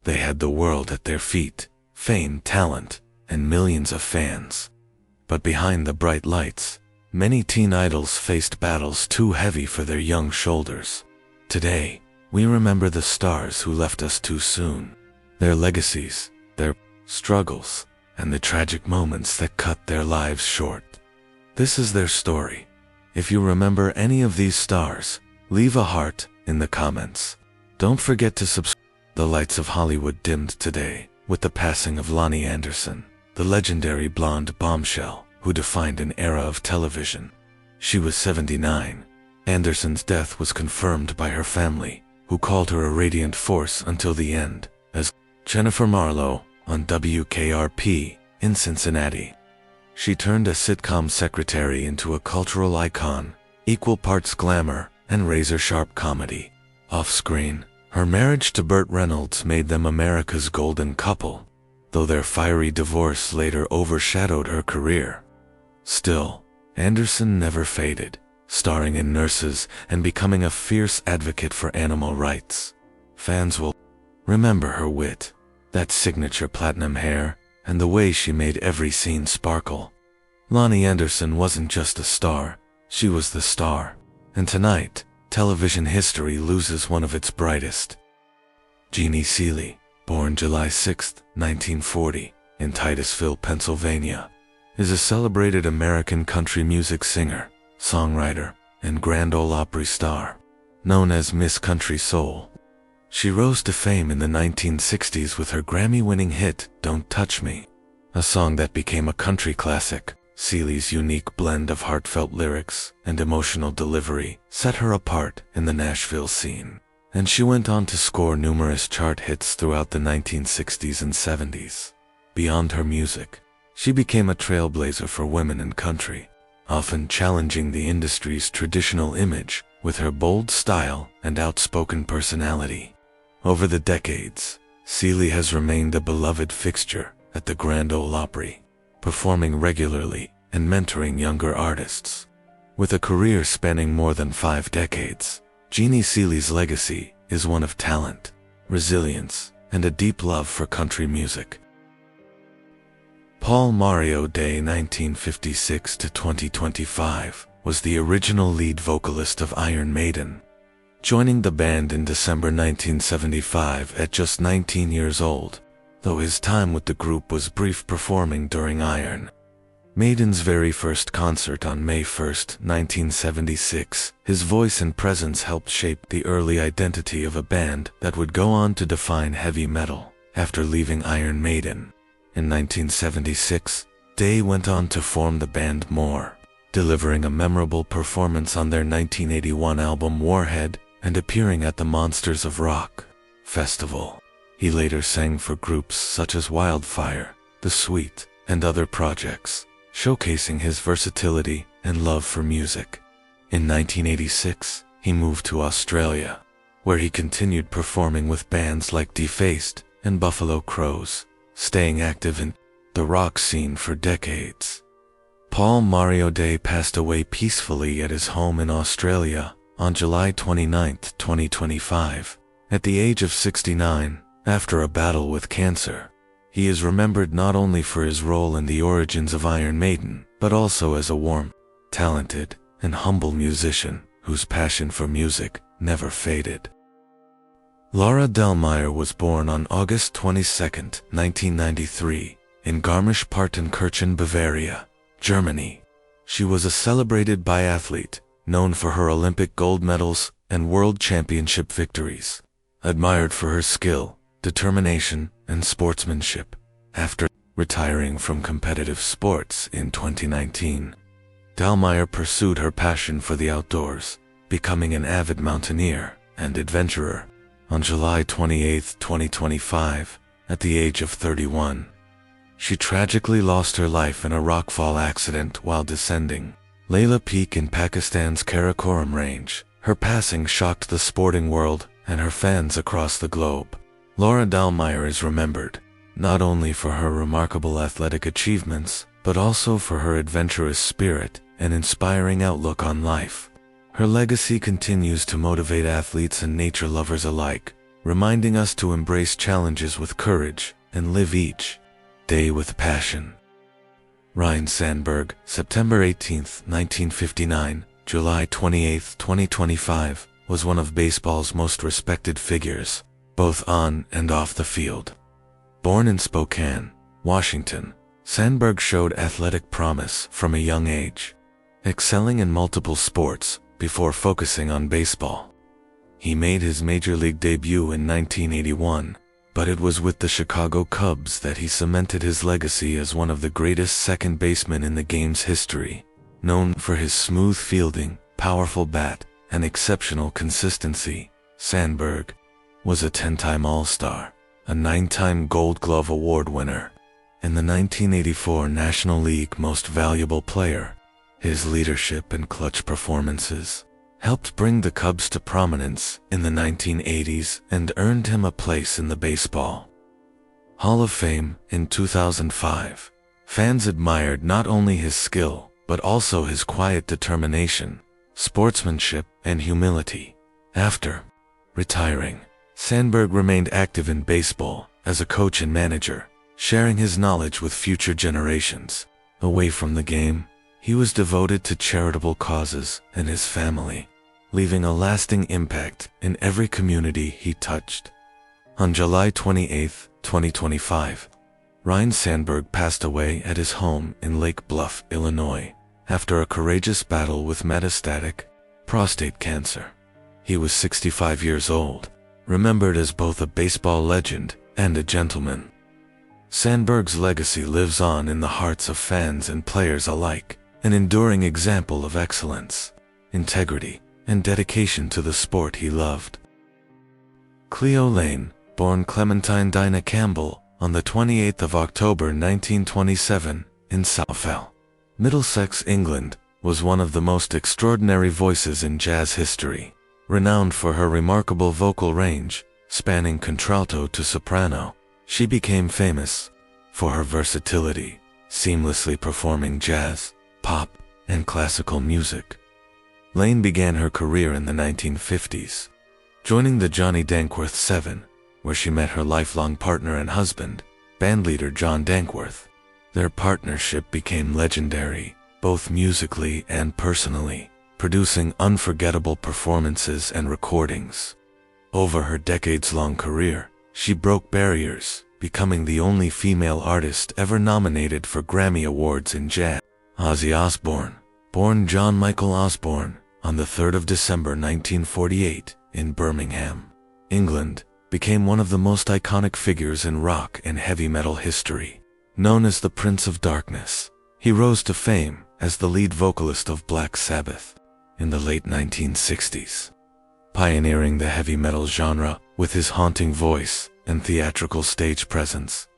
They had the world at their feet, fame, talent, and millions of fans. But behind the bright lights, many teen idols faced battles too heavy for their young shoulders. Today, we remember the stars who left us too soon, their legacies, their struggles, and the tragic moments that cut their lives short. This is their story. If you remember any of these stars, leave a heart in the comments. Don't forget to subscribe. The lights of Hollywood dimmed today with the passing of Lonnie Anderson, the legendary blonde bombshell who defined an era of television. She was 79. Anderson's death was confirmed by her family, who called her a radiant force until the end, as Jennifer Marlowe on WKRP in Cincinnati. She turned a sitcom secretary into a cultural icon, equal parts glamour and razor-sharp comedy. Off-screen, her marriage to Burt Reynolds made them America's golden couple, though their fiery divorce later overshadowed her career. Still, Anderson never faded, starring in Nurses and becoming a fierce advocate for animal rights. Fans will remember her wit, that signature platinum hair, and the way she made every scene sparkle. Lonnie Anderson wasn't just a star, she was the star. And tonight, television history loses one of its brightest. Jeannie Seely, born July 6, 1940, in Titusville, Pennsylvania, is a celebrated American country music singer, songwriter, and Grand Ole Opry star, known as Miss Country Soul. She rose to fame in the 1960s with her Grammy-winning hit, Don't Touch Me, a song that became a country classic. Seely's unique blend of heartfelt lyrics and emotional delivery set her apart in the Nashville scene, and she went on to score numerous chart hits throughout the 1960s and 70s. Beyond her music, she became a trailblazer for women in country, often challenging the industry's traditional image with her bold style and outspoken personality. Over the decades, Seely has remained a beloved fixture at the Grand Ole Opry, performing regularly and mentoring younger artists. With a career spanning more than 5 decades, Jeannie Seely's legacy is one of talent, resilience, and a deep love for country music. Paul Mario Day, 1956 to 2025, was the original lead vocalist of Iron Maiden, joining the band in December 1975 at just 19 years old, though his time with the group was brief, performing during Iron Maiden's very first concert on May 1, 1976. His voice and presence helped shape the early identity of a band that would go on to define heavy metal. After leaving Iron Maiden in 1976, Day went on to form the band More, delivering a memorable performance on their 1981 album Warhead and appearing at the Monsters of Rock festival. He later sang for groups such as Wildfire, The Sweet, and other projects, showcasing his versatility and love for music. In 1986, he moved to Australia, where he continued performing with bands like Defaced and Buffalo Crows, staying active in the rock scene for decades. Paul Mario Day passed away peacefully at his home in Australia on July 29, 2025, at the age of 69, after a battle with cancer. He is remembered not only for his role in the origins of Iron Maiden, but also as a warm, talented, and humble musician whose passion for music never faded. Laura Dellmeyer was born on August 22, 1993, in Garmisch-Partenkirchen, Bavaria, Germany. She was a celebrated biathlete, known for her Olympic gold medals and world championship victories, admired for her skill, determination, and sportsmanship. After retiring from competitive sports in 2019, Dellmeyer pursued her passion for the outdoors, becoming an avid mountaineer and adventurer. On July 28, 2025, at the age of 31, she tragically lost her life in a rockfall accident while descending Layla Peak in Pakistan's Karakoram Range. Her passing shocked the sporting world and her fans across the globe. Laura Dellmeyer is remembered not only for her remarkable athletic achievements, but also for her adventurous spirit and inspiring outlook on life. Her legacy continues to motivate athletes and nature lovers alike, reminding us to embrace challenges with courage and live each day with passion. Ryne Sandberg, September 18, 1959, July 28, 2025, was one of baseball's most respected figures, both on and off the field. Born in Spokane, Washington, Sandberg showed athletic promise from a young age, excelling in multiple sports before focusing on baseball. He made his major league debut in 1981, but it was with the Chicago Cubs that he cemented his legacy as one of the greatest second basemen in the game's history. Known for his smooth fielding, powerful bat, and exceptional consistency, Sandberg was a 10-time All-Star, a 9-time Gold Glove Award winner, and the 1984 National League Most Valuable Player. His leadership and clutch performances helped bring the Cubs to prominence in the 1980s and earned him a place in the Baseball Hall of Fame in 2005. Fans admired not only his skill, but also his quiet determination, sportsmanship, and humility. After retiring, Sandberg remained active in baseball as a coach and manager, sharing his knowledge with future generations. Away from the game, he was devoted to charitable causes and his family, leaving a lasting impact in every community he touched. On July 28, 2025, Ryne Sandberg passed away at his home in Lake Bluff, Illinois, after a courageous battle with metastatic prostate cancer. He was 65 years old, remembered as both a baseball legend and a gentleman. Sandberg's legacy lives on in the hearts of fans and players alike, an enduring example of excellence, integrity, and dedication to the sport he loved. Cleo Lane, born Clementine Dinah Campbell on the 28th of October 1927 in Southall, Middlesex, England, was one of the most extraordinary voices in jazz history. Renowned for her remarkable vocal range, spanning contralto to soprano, she became famous for her versatility, seamlessly performing jazz, pop, and classical music. Lane began her career in the 1950s, joining the Johnny Dankworth Seven, where she met her lifelong partner and husband, bandleader John Dankworth. Their partnership became legendary, both musically and personally, producing unforgettable performances and recordings. Over her decades-long career, she broke barriers, becoming the only female artist ever nominated for Grammy Awards in jazz. Ozzy Osbourne, born John Michael Osbourne on the 3rd of December 1948 in Birmingham, England, became one of the most iconic figures in rock and heavy metal history. Known as the Prince of Darkness, he rose to fame as the lead vocalist of Black Sabbath in the late 1960s, pioneering the heavy metal genre with his haunting voice and theatrical stage presence.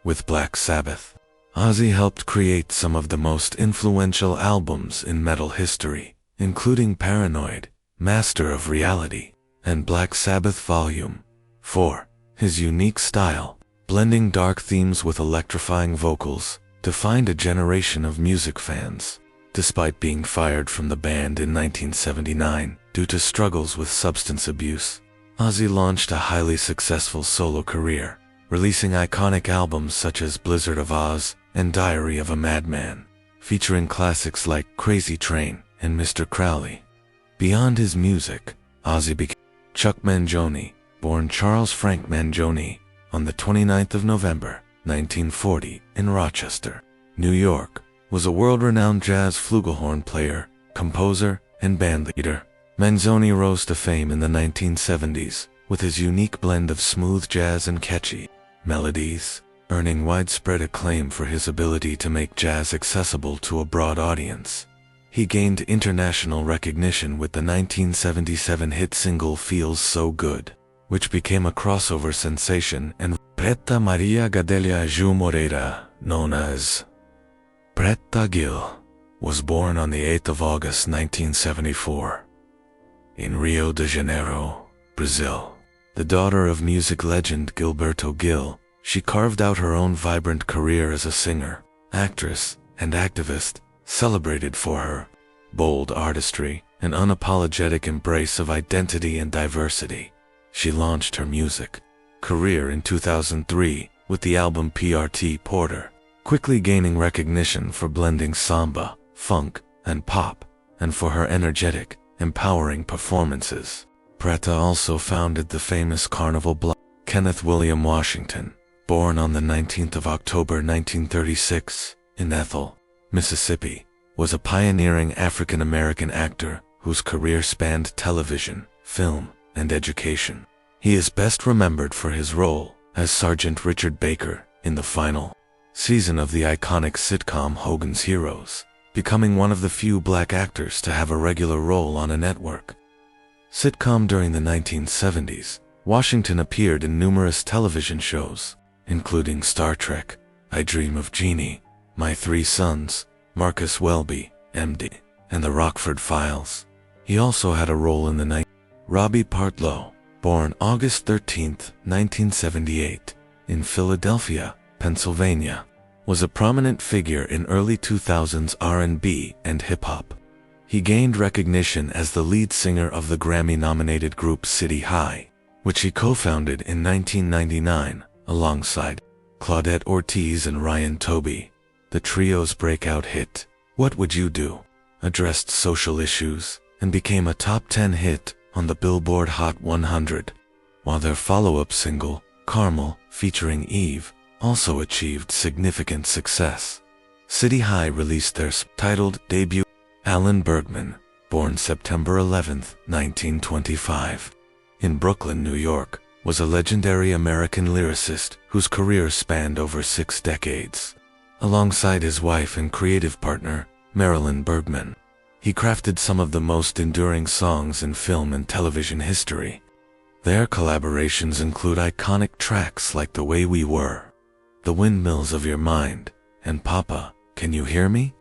With Black Sabbath, Ozzy helped create some of the most influential albums in metal history, including Paranoid, Master of Reality, and Black Sabbath Volume 4. His unique style, blending dark themes with electrifying vocals, defined a generation of music fans. Despite being fired from the band in 1979 due to struggles with substance abuse, Ozzy launched a highly successful solo career, releasing iconic albums such as Blizzard of Oz and Diary of a Madman, featuring classics like Crazy Train and Mr. Crowley. Beyond his music, Ozzy became Chuck Mangione, born Charles Frank Mangione on the 29th of November, 1940 in Rochester, New York, was a world-renowned jazz flugelhorn player, composer, and bandleader. Mangione rose to fame in the 1970s with his unique blend of smooth jazz and catchy melodies, earning widespread acclaim for his ability to make jazz accessible to a broad audience. He gained international recognition with the 1977 hit single Feels So Good, which became a crossover sensation, and Preta Maria Gadelia Ju Moreira, known as Preta Gil, was born on the 8th of August 1974 in Rio de Janeiro, Brazil. The daughter of music legend Gilberto Gil, she carved out her own vibrant career as a singer, actress, and activist, celebrated for her bold artistry and unapologetic embrace of identity and diversity. She launched her music career in 2003 with the album PRT Porter, quickly gaining recognition for blending samba, funk, and pop, and for her energetic, empowering performances. Preta also founded the famous Carnival Block. Kenneth William Washington, born on the 19th of October 1936 in Ethel, Mississippi, was a pioneering African-American actor whose career spanned television, film, and education. He is best remembered for his role as Sergeant Richard Baker in the final season of the iconic sitcom Hogan's Heroes, becoming one of the few black actors to have a regular role on a network sitcom during the 1970s. Washington appeared in numerous television shows, including Star Trek, I Dream of Jeannie, My Three Sons, Marcus Welby, MD, and The Rockford Files. He also had a role in the Robbie Partlow, born August 13, 1978, in Philadelphia, Pennsylvania, was a prominent figure in early 2000s R&B and hip-hop. He gained recognition as the lead singer of the Grammy-nominated group City High, which he co-founded in 1999 alongside Claudette Ortiz and Ryan Toby. The trio's breakout hit, What Would You Do?, addressed social issues and became a top 10 hit on the Billboard Hot 100, while their follow-up single, Carmel, featuring Eve, also achieved significant success. City High released their titled debut. Alan Bergman, born September 11, 1925, in Brooklyn, New York, was a legendary American lyricist whose career spanned over 6 decades. Alongside his wife and creative partner, Marilyn Bergman, he crafted some of the most enduring songs in film and television history. Their collaborations include iconic tracks like The Way We Were, The Windmills of Your Mind, and Papa, Can You Hear Me?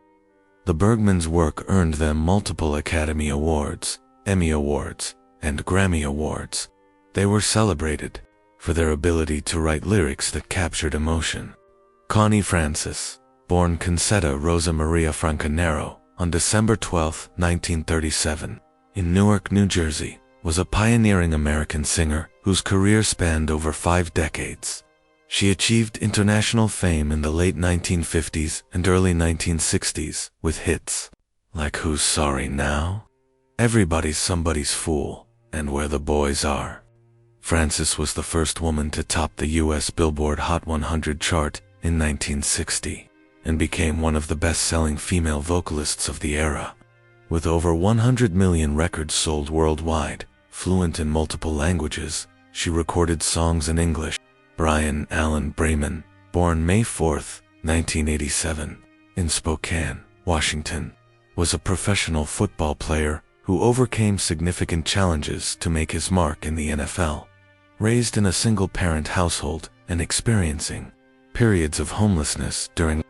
The Bergmans' work earned them multiple Academy Awards, Emmy Awards, and Grammy Awards. They were celebrated for their ability to write lyrics that captured emotion. Connie Francis, born Concetta Rosa Maria Francanero on December 12, 1937, in Newark, New Jersey, was a pioneering American singer whose career spanned over 5 decades. She achieved international fame in the late 1950s and early 1960s with hits like Who's Sorry Now?, Everybody's Somebody's Fool, and Where the Boys Are. Francis was the first woman to top the U.S. Billboard Hot 100 chart in 1960 and became one of the best-selling female vocalists of the era. With over 100 million records sold worldwide, fluent in multiple languages, she recorded songs in English. Brian Allen Brayman, born May 4, 1987, in Spokane, Washington, was a professional football player who overcame significant challenges to make his mark in the NFL. Raised in a single-parent household and experiencing periods of homelessness during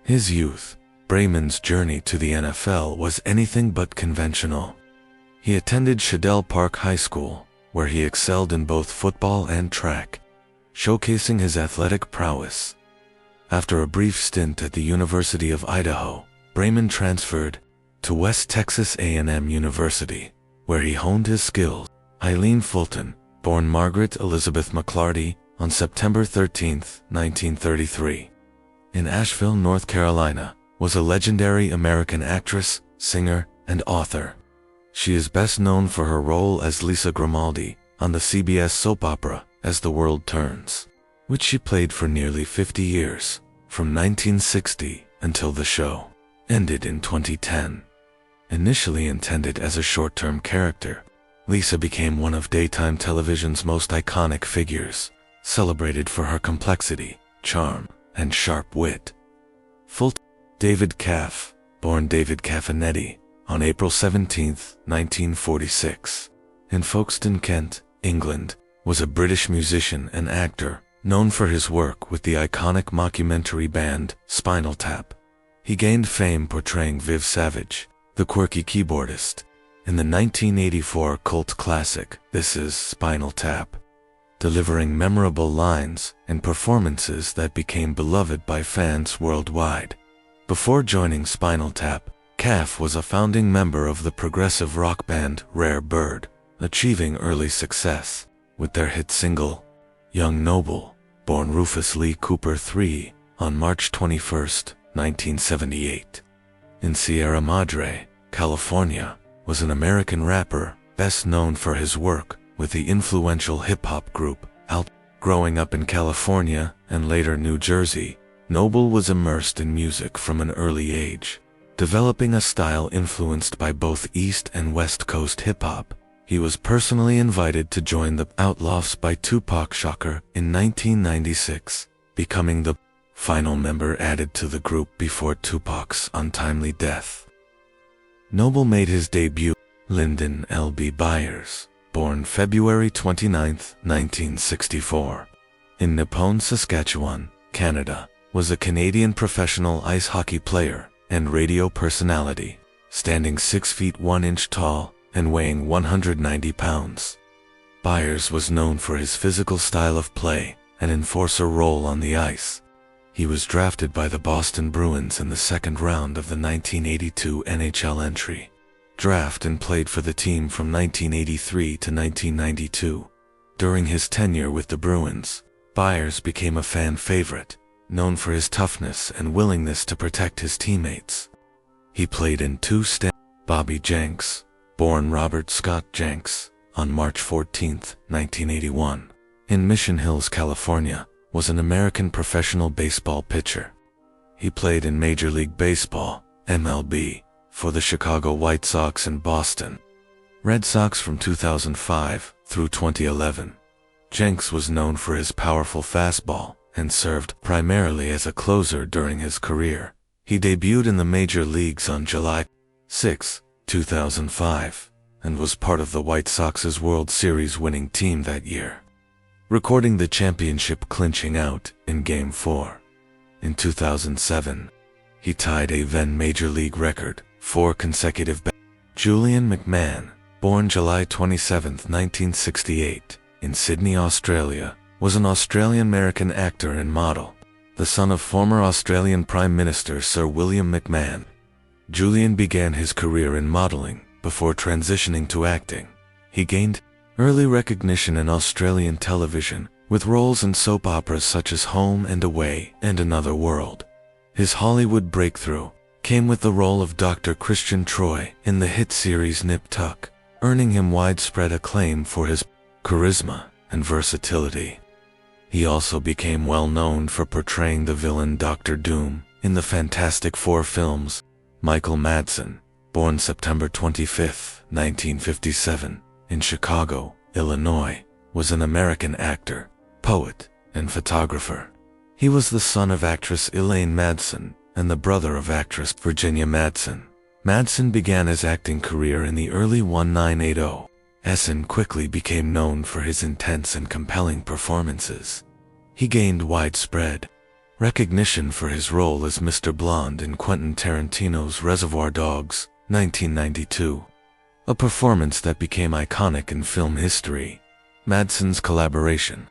his youth, Brayman's journey to the NFL was anything but conventional. He attended Shadell Park High School, where he excelled in both football and track, showcasing his athletic prowess. After a brief stint at the University of Idaho, Brayman transferred to West Texas A&M University, where he honed his skills. Eileen Fulton, born Margaret Elizabeth McClarty on September 13, 1933, in Asheville, North Carolina, was a legendary American actress, singer, and author. She is best known for her role as Lisa Grimaldi on the CBS soap opera As the World Turns, which she played for nearly 50 years, from 1960 until the show ended in 2010. Initially intended as a short-term character, Lisa became one of daytime television's most iconic figures, celebrated for her complexity, charm, and sharp wit. Fulton. David Caff, born David Caffanetti, on April 17, 1946, in Folkestone, Kent, England, was a British musician and actor known for his work with the iconic mockumentary band Spinal Tap. He gained fame portraying Viv Savage, the quirky keyboardist, in the 1984 cult classic This Is Spinal Tap, delivering memorable lines and performances that became beloved by fans worldwide. Before joining Spinal Tap, Caff was a founding member of the progressive rock band Rare Bird, achieving early success. with their hit single, Young Noble, born Rufus Lee Cooper III, on March 21, 1978. In Sierra Madre, California, was an American rapper best known for his work with the influential hip-hop group Out. Growing up in California and later New Jersey, Noble was immersed in music from an early age, developing a style influenced by both East and West Coast hip-hop. He was personally invited to join the Outlaws by Tupac Shakur in 1996, becoming the final member added to the group before Tupac's untimely death. Noble made his debut. Lyndon L.B. Byers, born February 29, 1964, in Nippon, Saskatchewan, Canada, was a Canadian professional ice hockey player and radio personality, standing 6 feet 1 inch tall and weighing 190 pounds. Byers was known for his physical style of play and enforcer role on the ice. He was drafted by the Boston Bruins in the second round of the 1982 NHL entry draft and played for the team from 1983 to 1992. During his tenure with the Bruins, Byers became a fan favorite, known for his toughness and willingness to protect his teammates. He played in two stints. Bobby Jenks, born Robert Scott Jenks, on March 14, 1981, in Mission Hills, California, was an American professional baseball pitcher. He played in Major League Baseball, MLB, for the Chicago White Sox and Boston Red Sox from 2005 through 2011. Jenks was known for his powerful fastball and served primarily as a closer during his career. He debuted in the major leagues on July 6, 2005, and was part of the White Sox's World Series winning team that year, recording the championship-clinching out in Game 4. In 2007, he tied a then Major League record 4 consecutive. Julian McMahon, born July 27, 1968, in Sydney, Australia, was an Australian-American actor and model, the son of former Australian Prime Minister Sir William McMahon. Julian began his career in modeling before transitioning to acting. He gained early recognition in Australian television with roles in soap operas such as Home and Away and Another World. His Hollywood breakthrough came with the role of Dr. Christian Troy in the hit series Nip Tuck, earning him widespread acclaim for his charisma and versatility. He also became well known for portraying the villain Dr. Doom in the Fantastic Four films. Michael Madsen, born September 25, 1957, in Chicago, Illinois, was an American actor, poet, and photographer. He was the son of actress Elaine Madsen and the brother of actress Virginia Madsen. Madsen began his acting career in the early 1980s and quickly became known for his intense and compelling performances. He gained widespread recognition for his role as Mr. Blonde in Quentin Tarantino's Reservoir Dogs, 1992, a performance that became iconic in film history. Madsen's collaboration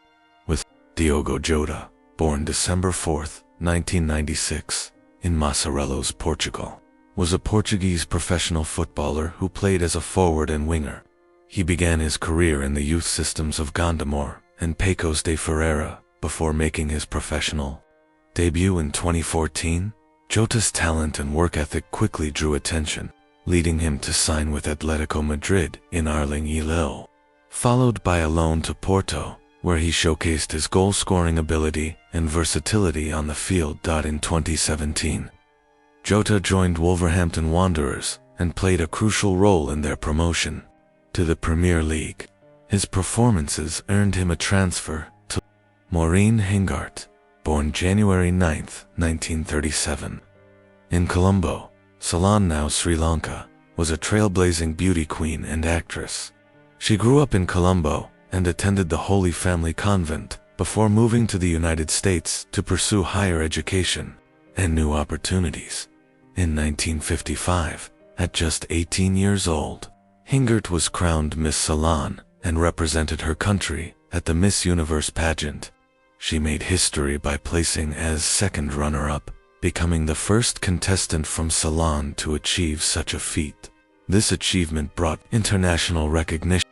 with Diogo Jota, born December 4, 1996, in Massarelos, Portugal, was a Portuguese professional footballer who played as a forward and winger. He began his career in the youth systems of Gondomar and Pecos de Ferreira before making his professional debut in 2014. Jota's talent and work ethic quickly drew attention, leading him to sign with Atletico Madrid in Arling y Lille, followed by a loan to Porto, where he showcased his goal-scoring ability and versatility on the field. In 2017, Jota joined Wolverhampton Wanderers and played a crucial role in their promotion to the Premier League. His performances earned him a transfer to Maureen Hingart, born January 9, 1937, in Colombo, Ceylon, now Sri Lanka, was a trailblazing beauty queen and actress. She grew up in Colombo and attended the Holy Family Convent before moving to the United States to pursue higher education and new opportunities. In 1955, at just 18 years old, Hingart was crowned Miss Ceylon and represented her country at the Miss Universe pageant. She made history by placing as second runner-up, becoming the first contestant from Ceylon to achieve such a feat. This achievement brought international recognition